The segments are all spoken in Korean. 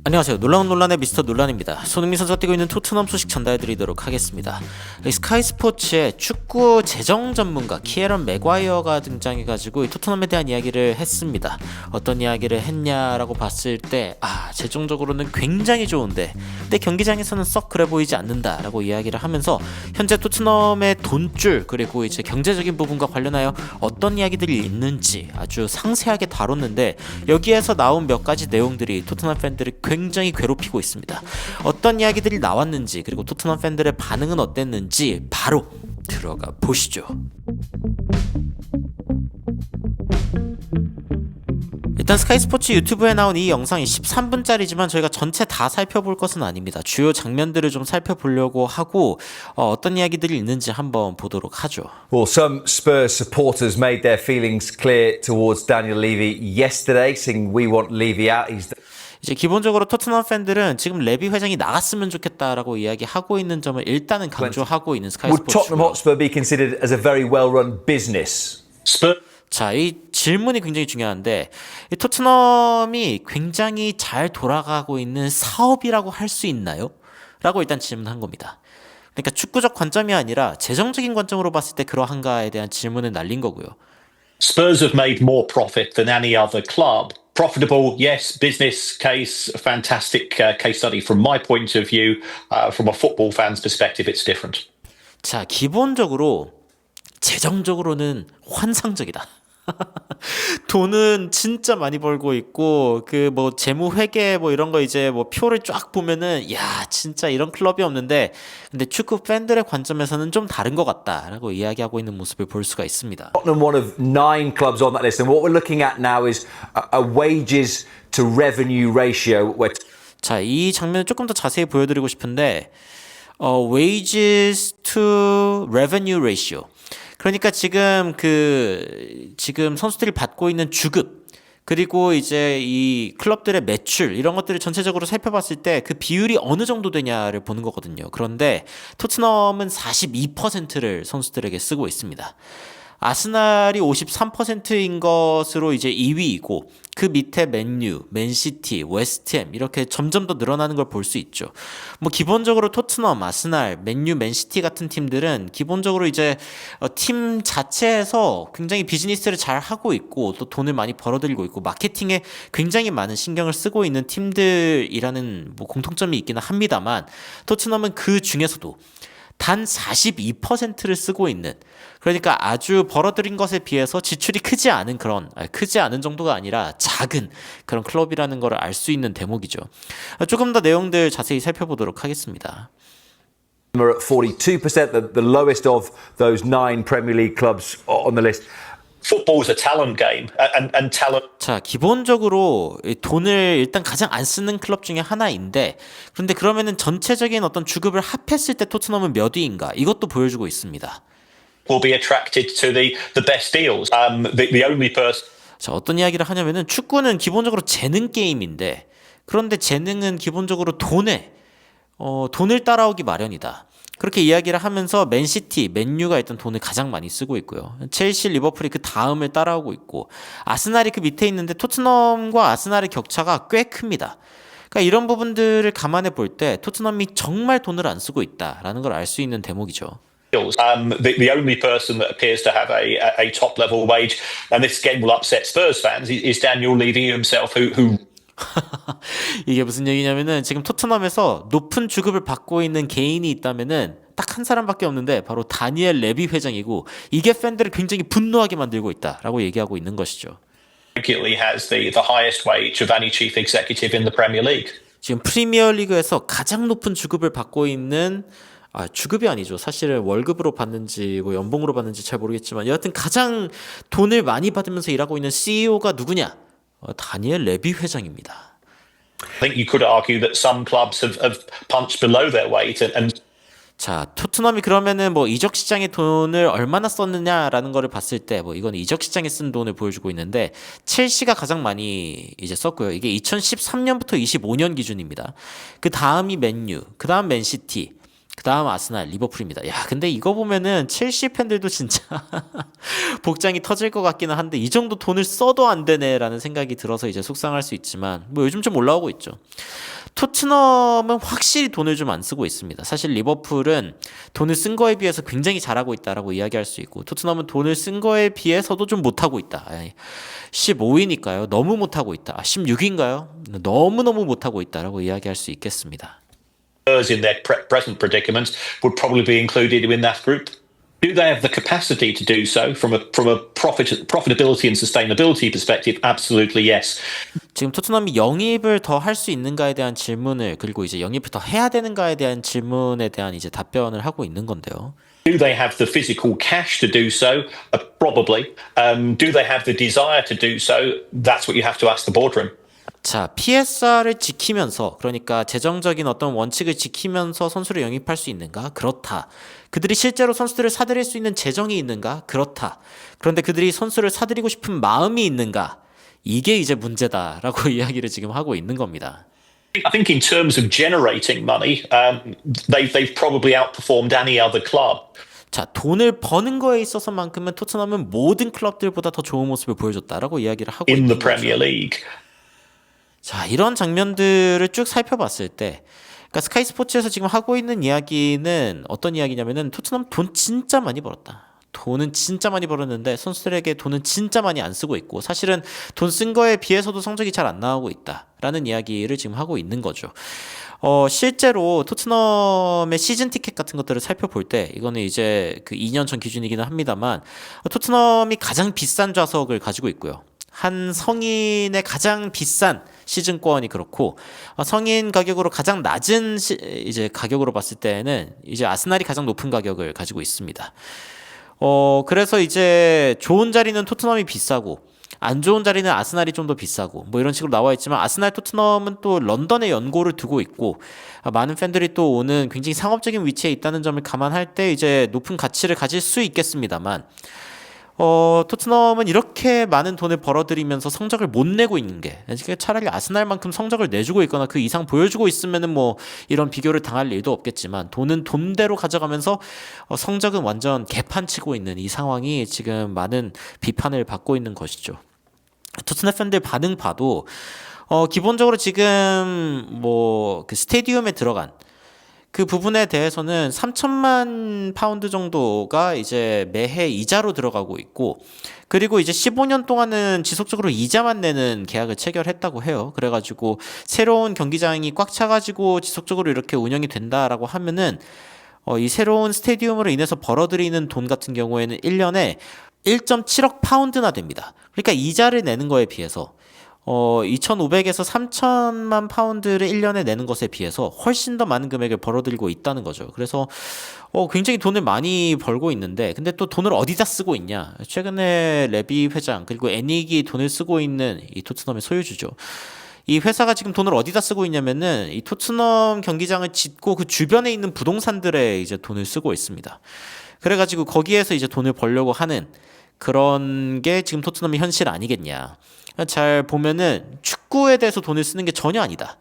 안녕하세요. 놀라운 논란의 미스터 논란입니다. 손흥민 선수가 뛰고 있는 토트넘 소식 전달해드리도록 하겠습니다. 스카이 스포츠의 축구 재정 전문가 키에런 맥과이어가 등장해가지고 이 토트넘에 대한 이야기를 했습니다. 어떤 이야기를 했냐라고 봤을 때 재정적으로는 굉장히 좋은데 근데 경기장에서는 썩 그래 보이지 않는다라고 이야기를 하면서 현재 토트넘의 돈줄 그리고 이제 경제적인 부분과 관련하여 어떤 이야기들이 있는지 아주 상세하게 다뤘는데 여기에서 나온 몇 가지 내용들이 토트넘 팬들을 굉장히 괴롭히고 있습니다. 어떤 이야기들이 나왔는지 그리고 토트넘 팬들의 반응은 어땠는지 바로 들어가 보시죠. 일단 스카이스포츠 유튜브에 나온 이 영상이 13분짜리지만 저희가 전체 다 살펴볼 것은 아닙니다. 주요 장면들을 좀 살펴보려고 하고 어떤 이야기들이 있는지 한번 보도록 하죠. Well, some Spurs supporters made their feelings clear towards Daniel Levy yesterday, saying we want Levy out. 이제 기본적으로 토트넘 팬들은 지금 레비 회장이 나갔으면 좋겠다라고 이야기하고 있는 점을 일단은 강조하고 있는 스카이 Would 스포츠. Tottenham Hotspur be considered as a very well-run business? 자, 이 질문이 굉장히 중요한데 이 토트넘이 굉장히 잘 돌아가고 있는 사업이라고 할 수 있나요? 라고 일단 질문한 겁니다. 그러니까 축구적 관점이 아니라 재정적인 관점으로 봤을 때 그러한가에 대한 질문을 날린 거고요. Spurs have made more profit than any other club. Profitable, yes. Business case, fantastic case study from my point of view. From a football fan's perspective, it's different. 자, 기본적으로 재정적으로는 환상적이다. 돈은 진짜 많이 벌고 있고 그 뭐 재무 회계 뭐 이런 거 이제 뭐 표를 쫙 보면은 야 진짜 이런 클럽이 없는데 근데 축구 팬들의 관점에서는 좀 다른 것 같다라고 이야기하고 있는 모습을 볼 수가 있습니다. Tottenham one of 9 clubs on that list, and what we're looking at now is a wages to revenue ratio. 자, 이 장면을 조금 더 자세히 보여드리고 싶은데 wages to revenue ratio. 그러니까 지금 지금 선수들이 받고 있는 주급 그리고 이제 이 클럽들의 매출 이런 것들을 전체적으로 살펴봤을 때 그 비율이 어느 정도 되냐를 보는 거거든요. 그런데 토트넘은 42%를 선수들에게 쓰고 있습니다. 아스날이 53%인 것으로 이제 2위이고 그 밑에 맨유, 맨시티, 웨스트햄 이렇게 점점 더 늘어나는 걸 볼 수 있죠. 뭐 기본적으로 토트넘, 아스날, 맨유, 맨시티 같은 팀들은 기본적으로 이제 팀 자체에서 굉장히 비즈니스를 잘 하고 있고 또 돈을 많이 벌어들이고 있고 마케팅에 굉장히 많은 신경을 쓰고 있는 팀들이라는 뭐 공통점이 있기는 합니다만 토트넘은 그 중에서도 단 42%를 쓰고 있는 그러니까 아주 벌어들인 것에 비해서 지출이 크지 않은 크지 않은 정도가 아니라 작은 그런 클럽이라는 걸 알 수 있는 대목이죠. 조금 더 내용들 자세히 살펴보도록 하겠습니다. We're at 42%, the lowest of those 9 Premier League clubs on the list. Football's a talent game, and talent. 자, 기본적으로 돈을 일단 가장 안 쓰는 클럽 중에 하나인데 그런데 그러면은 전체적인 어떤 주급을 합했을 때 토트넘은 몇 위인가 이것도 보여주고 있습니다. Will be attracted to the best deals. The only person. 자, 어떤 이야기를 하냐면은 축구는 기본적으로 재능 게임인데 그런데 재능은 기본적으로 돈을 따라오기 마련이다. 그렇게 이야기를 하면서 맨시티, 맨유가 일단 돈을 가장 많이 쓰고 있고요. 첼시, 리버풀이 그 다음을 따라오고 있고 아스날이 그 밑에 있는데 토트넘과 아스날의 격차가 꽤 큽니다. 그러니까 이런 부분들을 감안해 볼 때 토트넘이 정말 돈을 안 쓰고 있다라는 걸 알 수 있는 대목이죠. The only person that appears to have a top level wage, and this again will upset Spurs fans, is Daniel Levy himself, who 이게 무슨 얘기냐면은 지금 토트넘에서 높은 주급을 받고 있는 개인이 있다면은 딱 한 사람밖에 없는데 바로 다니엘 레비 회장이고 이게 팬들을 굉장히 분노하게 만들고 있다라고 얘기하고 있는 것이죠. regularly has the highest wage of any chief executive in the Premier League. 지금 프리미어리그에서 가장 높은 주급을 받고 있는 주급이 아니죠. 사실은 월급으로 받는지 뭐 연봉으로 받는지 잘 모르겠지만 여하튼 가장 돈을 많이 받으면서 일하고 있는 CEO가 누구냐? 다니엘 레비 회장입니다. I think you could argue that some clubs have punched below their weight and 자, 토트넘이 그러면은 뭐 이적 시장에 돈을 얼마나 썼느냐라는 거를 봤을 때 뭐 이건 이적 시장에 쓴 돈을 보여주고 있는데 첼시가 가장 많이 이제 썼고요. 이게 2013년부터 25년 기준입니다. 그 다음이 맨유, 그 다음 맨시티, 그 다음 아스날, 리버풀입니다. 야, 근데 이거 보면은 첼시 팬들도 진짜 복장이 터질 것 같기는 한데 이 정도 돈을 써도 안 되네라는 생각이 들어서 이제 속상할 수 있지만 뭐 요즘 좀 올라오고 있죠. 토트넘은 확실히 돈을 좀 안 쓰고 있습니다. 사실 리버풀은 돈을 쓴 거에 비해서 굉장히 잘하고 있다라고 이야기할 수 있고 토트넘은 돈을 쓴 거에 비해서도 좀 못하고 있다. 15위니까요. 너무 못하고 있다. 16위인가요? 너무너무 못하고 있다라고 이야기할 수 있겠습니다. In their present predicament would probably be included in that group. Do they have the capacity to do so from a profitability and sustainability perspective? Absolutely yes. 지금 토트넘이 영입을 더 할 수 있는가에 대한 질문을 그리고 이제 영입을 더 해야 되는가에 대한 질문에 대한 이제 답변을 하고 있는 건데요. Do they have the physical cash to do so? Probably. Do they have the desire to do so? That's what you have to ask the boardroom. 자, PSR을 지키면서 그러니까 재정적인 어떤 원칙을 지키면서 선수를 영입할 수 있는가? 그렇다. 그들이 실제로 선수들을 사들일 수 있는 재정이 있는가? 그렇다. 그런데 그들이 선수를 사들이고 싶은 마음이 있는가? 이게 이제 문제다라고 이야기를 지금 하고 있는 겁니다. I think in terms of generating money, they've probably outperformed any other club. 자, 돈을 버는 거에 있어서만큼은 토트넘은 모든 클럽들보다 더 좋은 모습을 보여줬다라고 이야기를 하고 in 있는 the 거죠. Premier League. 자, 이런 장면들을 쭉 살펴봤을 때 그러니까 스카이 스포츠에서 지금 하고 있는 이야기는 어떤 이야기냐면은 토트넘 돈 진짜 많이 벌었다. 돈은 진짜 많이 벌었는데 선수들에게 돈은 진짜 많이 안 쓰고 있고 사실은 돈 쓴 거에 비해서도 성적이 잘 안 나오고 있다라는 이야기를 지금 하고 있는 거죠. 실제로 토트넘의 시즌 티켓 같은 것들을 살펴볼 때 이거는 이제 그 2년 전 기준이기는 합니다만 토트넘이 가장 비싼 좌석을 가지고 있고요. 한 성인의 가장 비싼 시즌권이 그렇고 성인 가격으로 가장 낮은 이제 가격으로 봤을 때는 이제 아스날이 가장 높은 가격을 가지고 있습니다. 그래서 이제 좋은 자리는 토트넘이 비싸고 안 좋은 자리는 아스날이 좀 더 비싸고 뭐 이런 식으로 나와 있지만 아스날 토트넘은 또 런던에 연고를 두고 있고 많은 팬들이 또 오는 굉장히 상업적인 위치에 있다는 점을 감안할 때 이제 높은 가치를 가질 수 있겠습니다만 토트넘은 이렇게 많은 돈을 벌어들이면서 성적을 못 내고 있는 게 차라리 아스날만큼 성적을 내주고 있거나 그 이상 보여주고 있으면은 뭐 이런 비교를 당할 일도 없겠지만 돈은 돈대로 가져가면서 성적은 완전 개판치고 있는 이 상황이 지금 많은 비판을 받고 있는 것이죠. 토트넘 팬들 반응 봐도 기본적으로 지금 뭐 그 스테디움에 들어간 그 부분에 대해서는 3천만 파운드 정도가 이제 매해 이자로 들어가고 있고 그리고 이제 15년 동안은 지속적으로 이자만 내는 계약을 체결했다고 해요. 그래가지고 새로운 경기장이 꽉 차가지고 지속적으로 이렇게 운영이 된다라고 하면은 이 새로운 스테디움으로 인해서 벌어들이는 돈 같은 경우에는 1년에 1.7억 파운드나 됩니다. 그러니까 이자를 내는 거에 비해서 2,500에서 3,000만 파운드를 1년에 내는 것에 비해서 훨씬 더 많은 금액을 벌어들이고 있다는 거죠. 그래서 굉장히 돈을 많이 벌고 있는데 근데 또 돈을 어디다 쓰고 있냐. 최근에 레비 회장 그리고 애닉이 돈을 쓰고 있는 이 토트넘의 소유주죠. 이 회사가 지금 돈을 어디다 쓰고 있냐면은 이 토트넘 경기장을 짓고 그 주변에 있는 부동산들에 이제 돈을 쓰고 있습니다. 그래가지고 거기에서 이제 돈을 벌려고 하는 그런 게 지금 토트넘의 현실 아니겠냐. 잘 보면은 축구에 대해서 돈을 쓰는 게 전혀 아니다.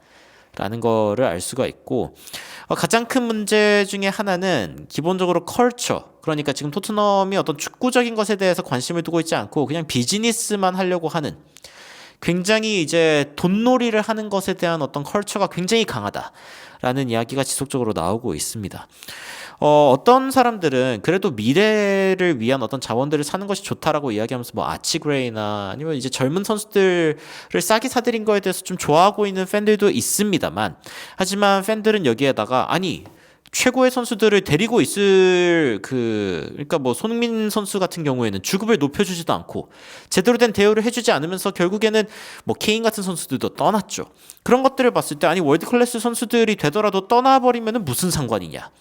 라는 거를 알 수가 있고 가장 큰 문제 중에 하나는 기본적으로 컬처 그러니까 지금 토트넘이 어떤 축구적인 것에 대해서 관심을 두고 있지 않고 그냥 비즈니스만 하려고 하는 굉장히 이제 돈놀이를 하는 것에 대한 어떤 컬처가 굉장히 강하다라는 이야기가 지속적으로 나오고 있습니다. 어떤 사람들은 그래도 미래를 위한 어떤 자원들을 사는 것이 좋다라고 이야기하면서 뭐 아치 그레이나 아니면 이제 젊은 선수들을 싸게 사들인 거에 대해서 좀 좋아하고 있는 팬들도 있습니다만 하지만 팬들은 여기에다가 아니 최고의 선수들을 데리고 있을 그러니까 뭐 손흥민 선수 같은 경우에는 주급을 높여주지도 않고 제대로 된 대우를 해주지 않으면서 결국에는 뭐 케인 같은 선수들도 떠났죠. 그런 것들을 봤을 때 아니 월드 클래스 선수들이 되더라도 떠나버리면은 무슨 상관이냐.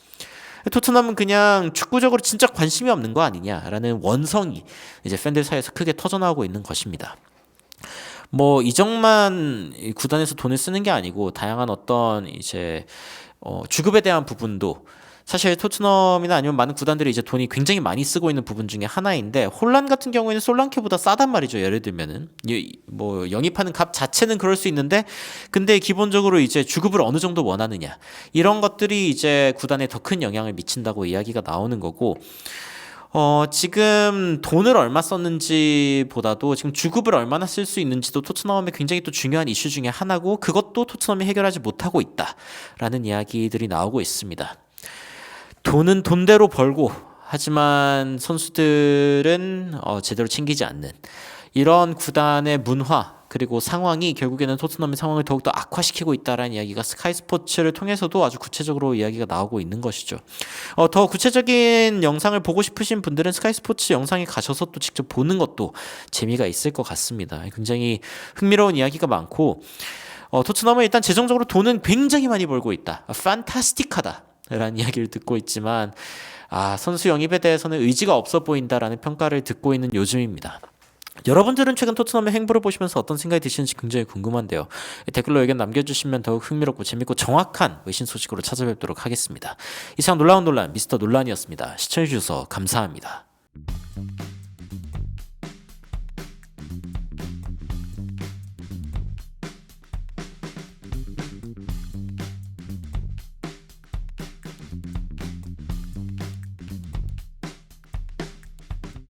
토트넘은 그냥 축구적으로 진짜 관심이 없는 거 아니냐라는 원성이 이제 팬들 사이에서 크게 터져나오고 있는 것입니다. 뭐 이정만 구단에서 돈을 쓰는 게 아니고 다양한 어떤 이제 주급에 대한 부분도 사실 토트넘이나 아니면 많은 구단들이 이제 돈이 굉장히 많이 쓰고 있는 부분 중에 하나인데 홀란 같은 경우에는 솔랑케보다 싸단 말이죠. 예를 들면은 뭐 영입하는 값 자체는 그럴 수 있는데 근데 기본적으로 이제 주급을 어느 정도 원하느냐 이런 것들이 이제 구단에 더 큰 영향을 미친다고 이야기가 나오는 거고 지금 돈을 얼마 썼는지보다도 지금 주급을 얼마나 쓸 수 있는지도 토트넘의 굉장히 또 중요한 이슈 중에 하나고 그것도 토트넘이 해결하지 못하고 있다라는 이야기들이 나오고 있습니다. 돈은 돈대로 벌고 하지만 선수들은 제대로 챙기지 않는 이런 구단의 문화 그리고 상황이 결국에는 토트넘의 상황을 더욱더 악화시키고 있다라는 이야기가 스카이 스포츠를 통해서도 아주 구체적으로 이야기가 나오고 있는 것이죠. 더 구체적인 영상을 보고 싶으신 분들은 스카이 스포츠 영상에 가셔서 또 직접 보는 것도 재미가 있을 것 같습니다. 굉장히 흥미로운 이야기가 많고 토트넘은 일단 재정적으로 돈은 굉장히 많이 벌고 있다. 판타스틱하다. 라는 이야기를 듣고 있지만 선수 영입에 대해서는 의지가 없어 보인다라는 평가를 듣고 있는 요즘입니다. 여러분들은 최근 토트넘의 행보를 보시면서 어떤 생각이 드시는지 굉장히 궁금한데요. 댓글로 의견 남겨주시면 더욱 흥미롭고 재밌고 정확한 외신 소식으로 찾아뵙도록 하겠습니다. 이상 놀라운 논란 미스터 논란이었습니다. 시청해주셔서 감사합니다.